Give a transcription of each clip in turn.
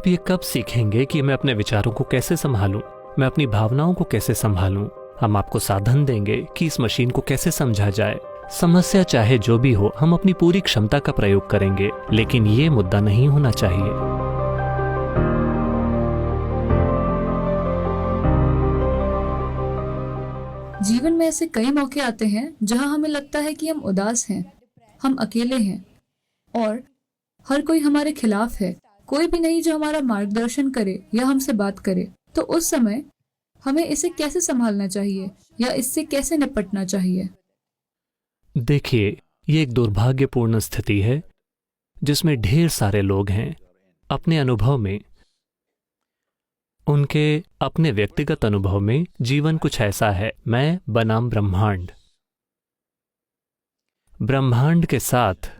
आप ये कब सीखेंगे कि मैं अपने विचारों को कैसे संभालूं, मैं अपनी भावनाओं को कैसे संभालूं? हम आपको साधन देंगे कि इस मशीन को कैसे समझा जाए। समस्या चाहे जो भी हो, हम अपनी पूरी क्षमता का प्रयोग करेंगे, लेकिन ये मुद्दा नहीं होना चाहिए। जीवन में ऐसे कई मौके आते हैं जहां हमें लगता है कि हम उदास हैं, हम अकेले हैं और हर कोई हमारे खिलाफ है। कोई भी नहीं जो हमारा मार्गदर्शन करे या हमसे बात करे। तो उस समय हमें इसे कैसे संभालना चाहिए या इससे कैसे निपटना चाहिए? देखिए, ये एक दुर्भाग्यपूर्ण स्थिति है जिसमें ढेर सारे लोग हैं। अपने अनुभव में, उनके अपने व्यक्तिगत अनुभव में जीवन कुछ ऐसा है, मैं बनाम ब्रह्मांड। ब्रह्मांड के साथ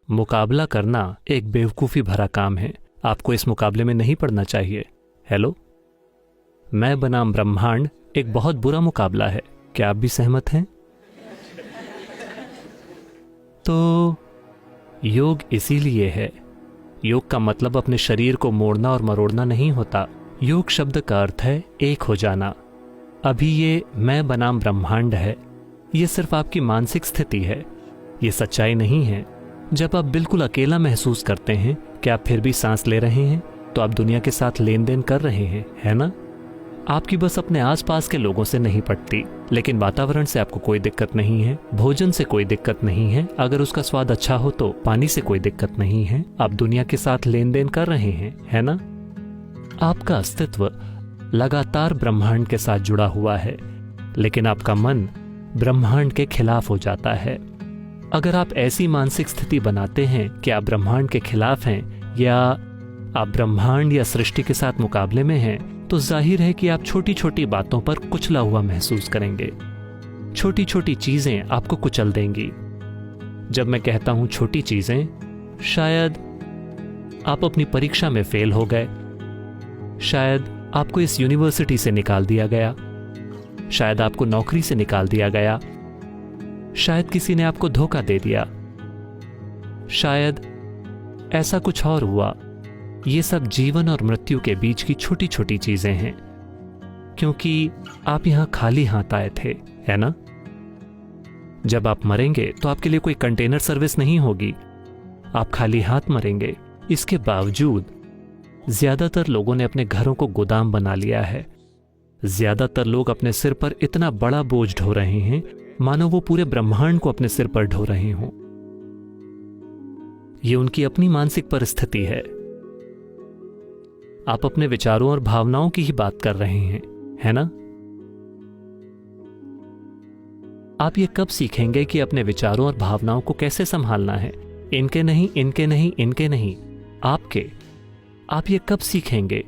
मुकाबला करना एक बेवकूफ़ी भरा काम है। आपको इस मुकाबले में नहीं पड़ना चाहिए। हेलो, मैं बनाम ब्रह्मांड एक बहुत बुरा मुकाबला है। क्या आप भी सहमत हैं? तो योग इसीलिए है। योग का मतलब अपने शरीर को मोड़ना और मरोड़ना नहीं होता। योग शब्द का अर्थ है एक हो जाना। अभी ये मैं बनाम ब्रह्मांड है, ये सिर्फ आपकी मानसिक स्थिति है, ये सच्चाई नहीं है। जब आप बिल्कुल अकेला महसूस करते हैं, क्या आप फिर भी सांस ले रहे हैं? तो आप दुनिया के साथ लेन देन कर रहे हैं, है ना? आपकी बस अपने आसपास के लोगों से नहीं पटती, लेकिन वातावरण से आपको कोई दिक्कत नहीं है, भोजन से कोई दिक्कत नहीं है, अगर उसका स्वाद अच्छा हो तो पानी से कोई दिक्कत नहीं है। आप दुनिया के साथ लेन देन कर रहे हैं, है ना? आपका अस्तित्व लगातार ब्रह्मांड के साथ जुड़ा हुआ है, लेकिन आपका मन ब्रह्मांड के खिलाफ हो जाता है। अगर आप ऐसी मानसिक स्थिति बनाते हैं कि आप ब्रह्मांड के खिलाफ हैं या आप ब्रह्मांड या सृष्टि के साथ मुकाबले में हैं, तो जाहिर है कि आप छोटी छोटी बातों पर कुचला हुआ महसूस करेंगे। छोटी छोटी चीजें आपको कुचल देंगी। जब मैं कहता हूं छोटी चीजें, शायद आप अपनी परीक्षा में फेल हो गए, शायद आपको इस यूनिवर्सिटी से निकाल दिया गया, शायद आपको नौकरी से निकाल दिया गया, शायद किसी ने आपको धोखा दे दिया, शायद ऐसा कुछ और हुआ। ये सब जीवन और मृत्यु के बीच की छोटी छोटी चीजें हैं, क्योंकि आप यहां खाली हाथ आए थे, है ना? जब आप मरेंगे तो आपके लिए कोई कंटेनर सर्विस नहीं होगी, आप खाली हाथ मरेंगे। इसके बावजूद ज्यादातर लोगों ने अपने घरों को गोदाम बना लिया है। ज्यादातर लोग अपने सिर पर इतना बड़ा बोझ ढो रहे हैं मानो वो पूरे ब्रह्मांड को अपने सिर पर ढो रहे हों। ये उनकी अपनी मानसिक परिस्थिति है। आप अपने विचारों और भावनाओं की ही बात कर रहे हैं, है ना? आप ये कब सीखेंगे कि अपने विचारों और भावनाओं को कैसे संभालना है? इनके नहीं, इनके नहीं, इनके नहीं, आपके। आप ये कब सीखेंगे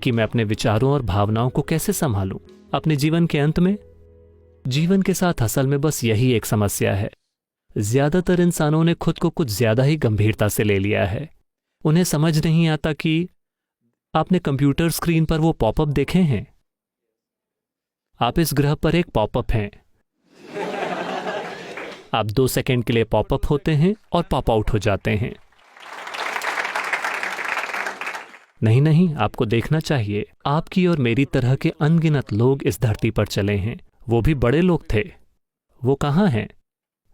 कि मैं अपने विचारों और भावनाओं को कैसे संभालूं अपने जीवन के अंत में? जीवन के साथ असल में बस यही एक समस्या है। ज्यादातर इंसानों ने खुद को कुछ ज्यादा ही गंभीरता से ले लिया है। उन्हें समझ नहीं आता कि आपने कंप्यूटर स्क्रीन पर वो पॉपअप देखे हैं? आप इस ग्रह पर एक पॉपअप हैं। आप 2 सेकंड के लिए पॉपअप होते हैं और पॉप आउट हो जाते हैं। नहीं नहीं, आपको देखना चाहिए। आपकी और मेरी तरह के अनगिनत लोग इस धरती पर चले हैं। वो भी बड़े लोग थे। वो कहाँ हैं?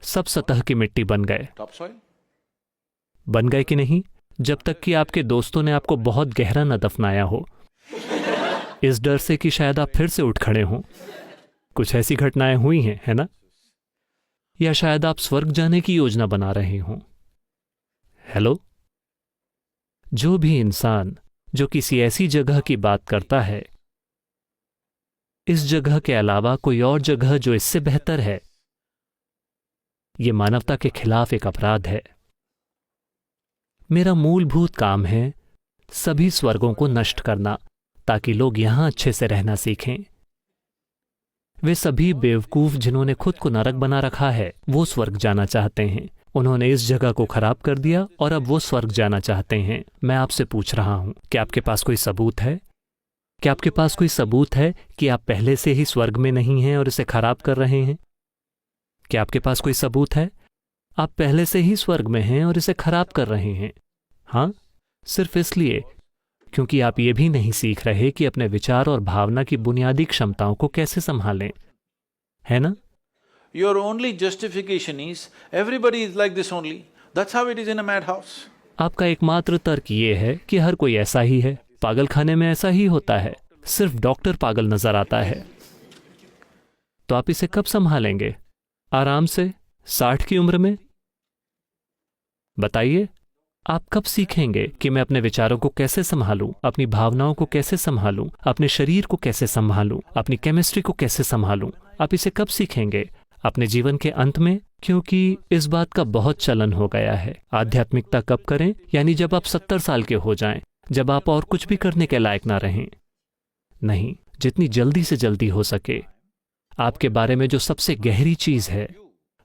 सब सतह की मिट्टी बन गए। बन गए कि नहीं? जब तक कि आपके दोस्तों ने आपको बहुत गहरा न दफनाया हो, इस डर से कि शायद आप फिर से उठ खड़े हों। कुछ ऐसी घटनाएं हुई हैं, है ना? या शायद आप स्वर्ग जाने की योजना बना रहे हों। हेलो, जो भी इंसान जो किसी ऐसी जगह की बात करता है, इस जगह के अलावा कोई और जगह जो इससे बेहतर है, यह मानवता के खिलाफ एक अपराध है। मेरा मूलभूत काम है सभी स्वर्गों को नष्ट करना, ताकि लोग यहां अच्छे से रहना सीखें। वे सभी बेवकूफ जिन्होंने खुद को नरक बना रखा है, वो स्वर्ग जाना चाहते हैं। उन्होंने इस जगह को खराब कर दिया और अब वो स्वर्ग जाना चाहते हैं। मैं आपसे पूछ रहा हूं, क्या आपके पास कोई सबूत है? क्या आपके पास कोई सबूत है कि आप पहले से ही स्वर्ग में नहीं हैं और इसे खराब कर रहे हैं? क्या आपके पास कोई सबूत है? आप पहले से ही स्वर्ग में हैं और इसे खराब कर रहे हैं। हाँ, सिर्फ इसलिए क्योंकि आप ये भी नहीं सीख रहे कि अपने विचार और भावना की बुनियादी क्षमताओं को कैसे संभालें, है ना? Your only justification is, everybody is like this only. That's how it is in a madhouse. आपका एकमात्र तर्क ये है कि हर कोई ऐसा ही है, पागल खाने में ऐसा ही होता है, सिर्फ डॉक्टर पागल नजर आता है। तो आप इसे कब संभालेंगे? आराम से 60 की उम्र में? बताइए, आप कब सीखेंगे कि मैं अपने विचारों को कैसे संभालूं, अपनी भावनाओं को कैसे संभालूं, अपने शरीर को कैसे संभालूं, अपनी केमिस्ट्री को कैसे संभालूं? आप इसे कब सीखेंगे? अपने जीवन के अंत में? क्योंकि इस बात का बहुत चलन हो गया है। आध्यात्मिकता कब करें? यानी जब आप 70 साल के हो जाएं, जब आप और कुछ भी करने के लायक ना रहें। नहीं, जितनी जल्दी से जल्दी हो सके। आपके बारे में जो सबसे गहरी चीज है,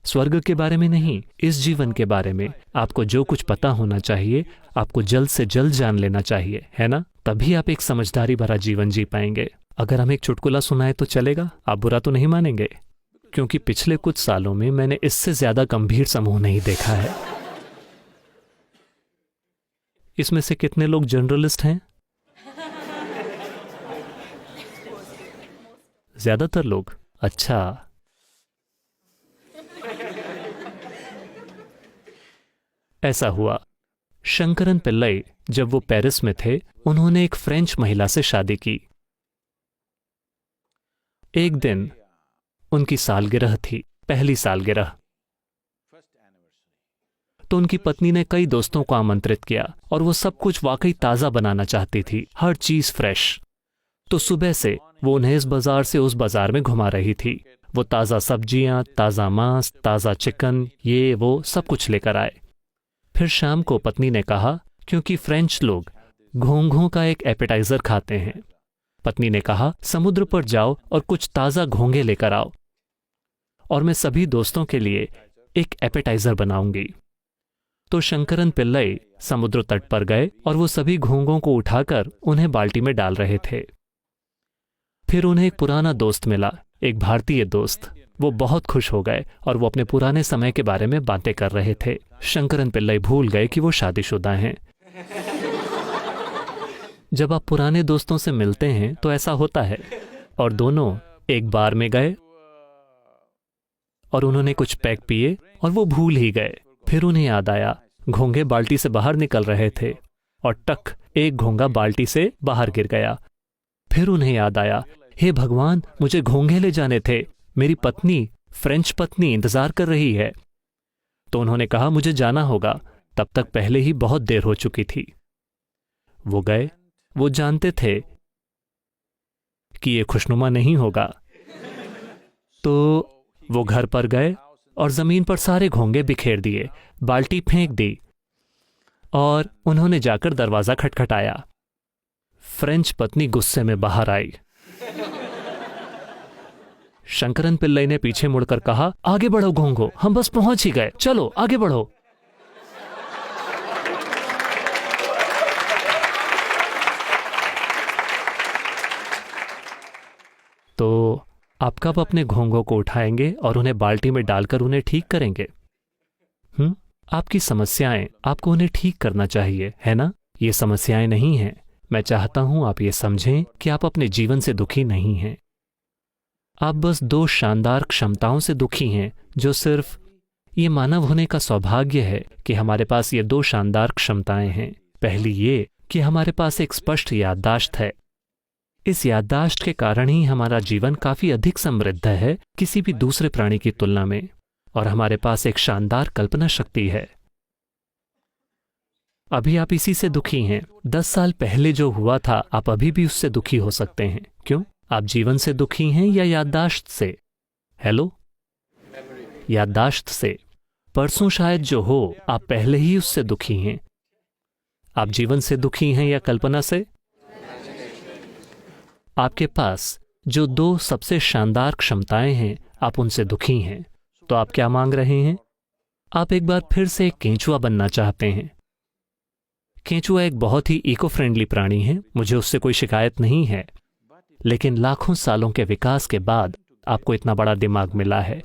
स्वर्ग के बारे में नहीं, इस जीवन के बारे में आपको जो कुछ पता होना चाहिए, आपको जल्द से जल्द जान लेना चाहिए, है ना? तभी आप एक समझदारी भरा जीवन जी पाएंगे। अगर हम एक चुटकुला सुनाए तो चलेगा? आप बुरा तो नहीं मानेंगे? क्योंकि पिछले कुछ सालों में मैंने इससे ज्यादा गंभीर समूह नहीं देखा है। इसमें से कितने लोग जर्नलिस्ट हैं? ज्यादातर लोग। अच्छा, ऐसा हुआ, शंकरन पिल्लई जब वो पेरिस में थे, उन्होंने एक फ्रेंच महिला से शादी की। एक दिन उनकी सालगिरह थी, पहली सालगिरह। तो उनकी पत्नी ने कई दोस्तों को आमंत्रित किया और वो सब कुछ वाकई ताजा बनाना चाहती थी, हर चीज फ्रेश। तो सुबह से वो उन्हें इस बाजार से उस बाजार में घुमा रही थी। वो ताजा सब्जियां, ताजा मांस, ताजा चिकन, ये वो सब कुछ लेकर आए। फिर शाम को पत्नी ने कहा, क्योंकि फ्रेंच लोग घोंघों का एक एपेटाइजर खाते हैं, पत्नी ने कहा समुद्र पर जाओ और कुछ ताजा घोंघे लेकर आओ और मैं सभी दोस्तों के लिए एक एपेटाइजर बनाऊंगी। तो शंकरन पिल्लई समुद्र तट पर गए और वो सभी घोंघों को उठाकर उन्हें बाल्टी में डाल रहे थे। फिर उन्हें एक पुराना दोस्त मिला, एक भारतीय दोस्त। वो बहुत खुश हो गए और वो अपने पुराने समय के बारे में बातें कर रहे थे। शंकरन पिल्लई भूल गए कि वो शादीशुदा हैं। जब आप पुराने दोस्तों से मिलते हैं तो ऐसा होता है। और दोनों एक बार में गए और उन्होंने कुछ पैक पिए और वो भूल ही गए। फिर उन्हें याद आया, घोंघे बाल्टी से बाहर निकल रहे थे और टक, एक घोंघा बाल्टी से बाहर गिर गया। फिर उन्हें याद आया, हे भगवान, मुझे घोंघे ले जाने थे, मेरी पत्नी, फ्रेंच पत्नी इंतजार कर रही है। तो उन्होंने कहा मुझे जाना होगा, तब तक पहले ही बहुत देर हो चुकी थी। वो गए। वो जानते थे कि ये खुशनुमा नहीं होगा। तो वो घर पर गए और जमीन पर सारे घोंघे बिखेर दिए, बाल्टी फेंक दी और उन्होंने जाकर दरवाजा खटखटाया। फ्रेंच पत्नी गुस्से में बाहर आई। शंकरन पिल्लई ने पीछे मुड़कर कहा, आगे बढ़ो घोंघो, हम बस पहुंच ही गए, चलो आगे बढ़ो। तो आप कब अपने घोंघों को उठाएंगे और उन्हें बाल्टी में डालकर उन्हें ठीक करेंगे? आपकी समस्याएं, आपको उन्हें ठीक करना चाहिए, है ना? ये समस्याएं नहीं हैं। मैं चाहता हूं आप ये समझें कि आप अपने जीवन से दुखी नहीं हैं। आप बस दो शानदार क्षमताओं से दुखी हैं, जो सिर्फ ये मानव होने का सौभाग्य है कि हमारे पास ये दो शानदार क्षमताएं हैं। पहली ये कि हमारे पास एक स्पष्ट याददाश्त है। इस याददाश्त के कारण ही हमारा जीवन काफी अधिक समृद्ध है किसी भी दूसरे प्राणी की तुलना में, और हमारे पास एक शानदार कल्पना शक्ति है। अभी आप इसी से दुखी हैं। 10 साल पहले जो हुआ था, आप अभी भी उससे दुखी हो सकते हैं। क्यों? आप जीवन से दुखी हैं या याददाश्त से? हेलो? याददाश्त से। परसों शायद जो हो, आप पहले ही उससे दुखी हैं। आप जीवन से दुखी हैं या कल्पना से? आपके पास जो दो सबसे शानदार क्षमताएं हैं, आप उनसे दुखी हैं। तो आप क्या मांग रहे हैं? आप एक बार फिर से एक केंचुआ बनना चाहते हैं। केंचुआ एक बहुत ही इको फ्रेंडली प्राणी है, मुझे उससे कोई शिकायत नहीं है। लेकिन लाखों सालों के विकास के बाद आपको इतना बड़ा दिमाग मिला है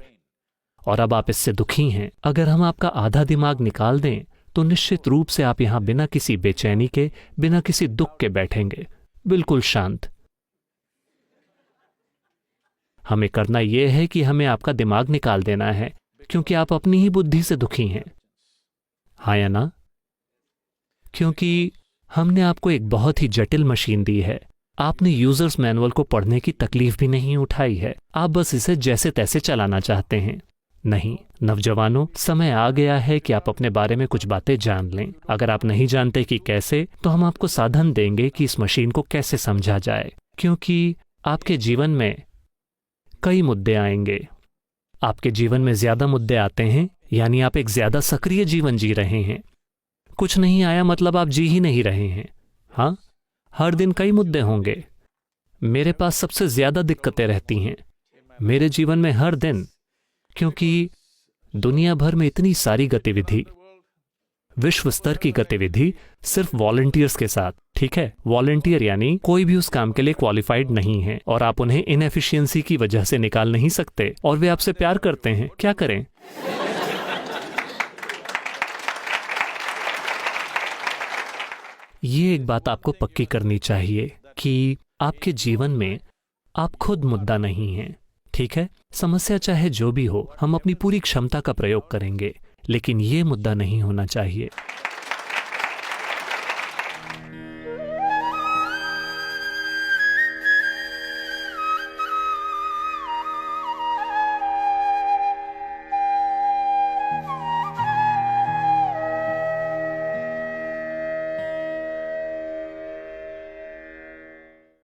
और अब आप इससे दुखी हैं। अगर हम आपका आधा दिमाग निकाल दें तो निश्चित रूप से आप यहां बिना किसी बेचैनी के, बिना किसी दुख के बैठेंगे, बिल्कुल शांत। हमें करना यह है कि हमें आपका दिमाग निकाल देना है, क्योंकि आप अपनी ही बुद्धि से दुखी हैं, हाँ या ना? क्योंकि हमने आपको एक बहुत ही जटिल मशीन दी है। आपने यूजर्स मैनुअल को पढ़ने की तकलीफ भी नहीं उठाई है, आप बस इसे जैसे तैसे चलाना चाहते हैं। नहीं नौजवानों, समय आ गया है कि आप अपने बारे में कुछ बातें जान लें। अगर आप नहीं जानते कि कैसे, तो हम आपको साधन देंगे कि इस मशीन को कैसे समझा जाए, क्योंकि आपके जीवन में कई मुद्दे आएंगे। आपके जीवन में ज्यादा मुद्दे आते हैं, यानी आप एक ज्यादा सक्रिय जीवन जी रहे हैं। कुछ नहीं आया मतलब आप जी ही नहीं रहे हैं। हाँ, हर दिन कई मुद्दे होंगे। मेरे पास सबसे ज्यादा दिक्कतें रहती हैं मेरे जीवन में हर दिन, क्योंकि दुनिया भर में इतनी सारी गतिविधि, विश्व स्तर की गतिविधि सिर्फ वॉलंटियर्स के साथ। ठीक है, वॉलंटियर यानी कोई भी उस काम के लिए क्वालिफाइड नहीं है और आप उन्हें इनएफिशिएंसी की वजह से निकाल नहीं सकते, और वे आपसे प्यार करते हैं। क्या करें? ये एक बात आपको पक्की करनी चाहिए कि आपके जीवन में आप खुद मुद्दा नहीं हैं। ठीक है, समस्या चाहे जो भी हो, हम अपनी पूरी क्षमता का प्रयोग करेंगे, लेकिन ये मुद्दा नहीं होना चाहिए।